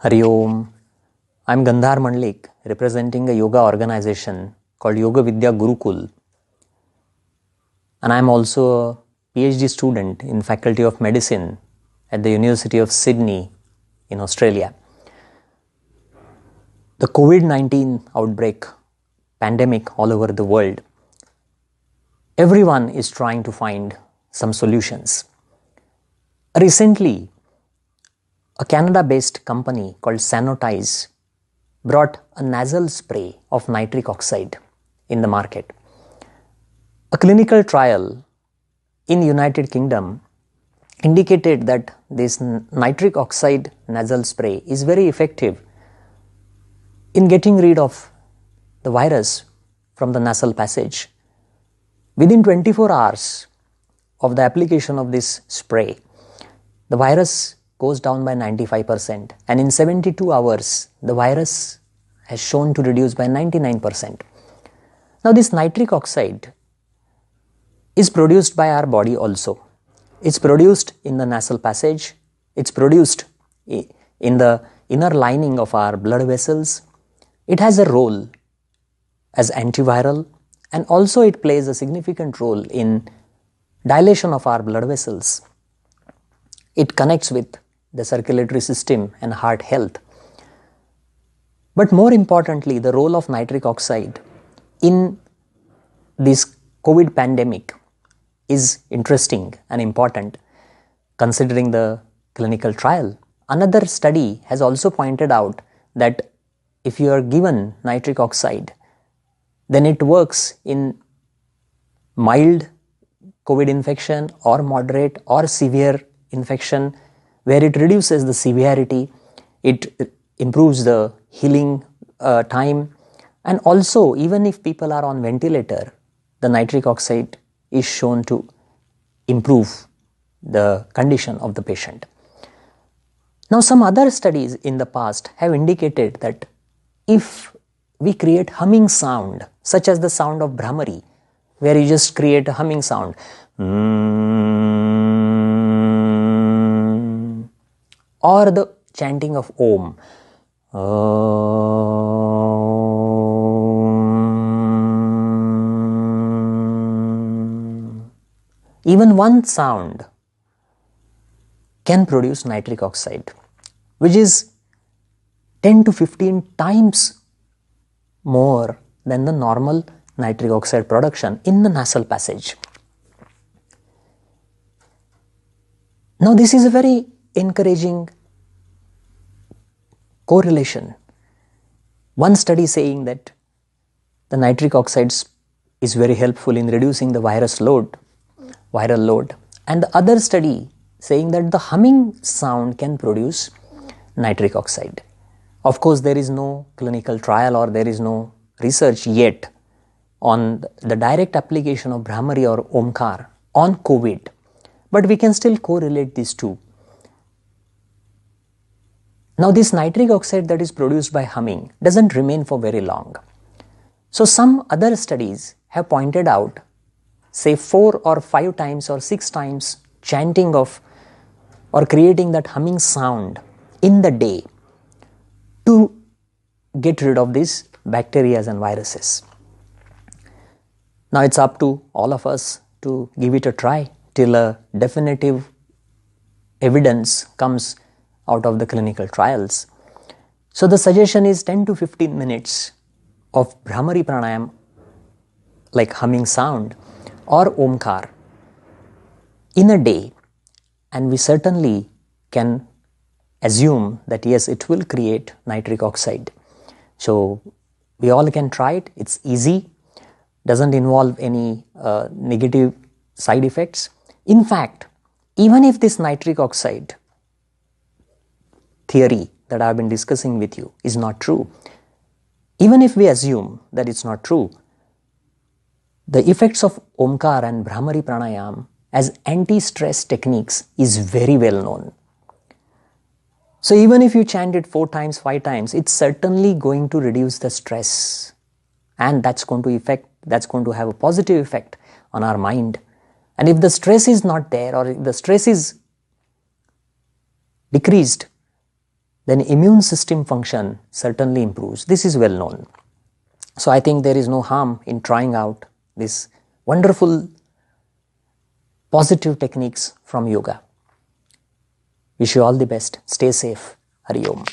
Hari Om. I'm Gandhar Mandlik, representing a yoga organization called Yoga Vidya Gurukul. And I'm also a PhD student in Faculty of Medicine at the University of Sydney in Australia. The COVID-19 outbreak, pandemic all over the world, everyone is trying to find some solutions. Recently, a Canada-based company called Sanotize brought a nasal spray of nitric oxide in the market. A clinical trial in United Kingdom indicated that this nitric oxide nasal spray is very effective in getting rid of the virus from the nasal passage. Within 24 hours of the application of this spray, the virus goes down by 95%, and in 72 hours, the virus has shown to reduce by 99%. Now, this nitric oxide is produced by our body also. It's produced in the nasal passage, it's produced in the inner lining of our blood vessels. It has a role as antiviral, and also it plays a significant role in dilation of our blood vessels. It connects with the circulatory system and heart health. But more importantly, the role of nitric oxide in this COVID pandemic is interesting and important considering the clinical trial. Another study has also pointed out that if you are given nitric oxide, then it works in mild COVID infection or moderate or severe infection, where it reduces the severity, it improves the healing time, and also even if people are on ventilator, the nitric oxide is shown to improve the condition of the patient. Now, some other studies in the past have indicated that if we create humming sound, such as the sound of Brahmari, where you just create a humming sound, or the chanting of Om, even one sound can produce nitric oxide, which is 10 to 15 times more than the normal nitric oxide production in the nasal passage. Now, this is a very encouraging correlation. One study saying that the nitric oxide is very helpful in reducing the viral load, and the other study saying that the humming sound can produce nitric oxide. Of course, there is no clinical trial or there is no research yet on the direct application of Brahmari or Omkar on COVID, but we can still correlate these two. Now, this nitric oxide that is produced by humming doesn't remain for very long. So, some other studies have pointed out, say 4 or 5 times or 6 times chanting of or creating that humming sound in the day to get rid of these bacteria and viruses. Now, it's up to all of us to give it a try till a definitive evidence comes out of the clinical trials. So, the suggestion is 10 to 15 minutes of Brahmari Pranayam, like humming sound, or Omkar in a day, and we certainly can assume that yes, it will create nitric oxide. So, we all can try it. It's easy, doesn't involve any negative side effects. In fact, even if this nitric oxide theory that I have been discussing with you is not true, even if we assume that it's not true, the effects of Omkar and Brahmari Pranayam as anti-stress techniques is very well known. So even if you chant it 4 times, 5 times, it's certainly going to reduce the stress, and that's going to have a positive effect on our mind. And if the stress is not there, or if the stress is decreased, then immune system function certainly improves. This is well known. So I think there is no harm in trying out this wonderful positive techniques from yoga. Wish you all the best. Stay safe. Hari Om.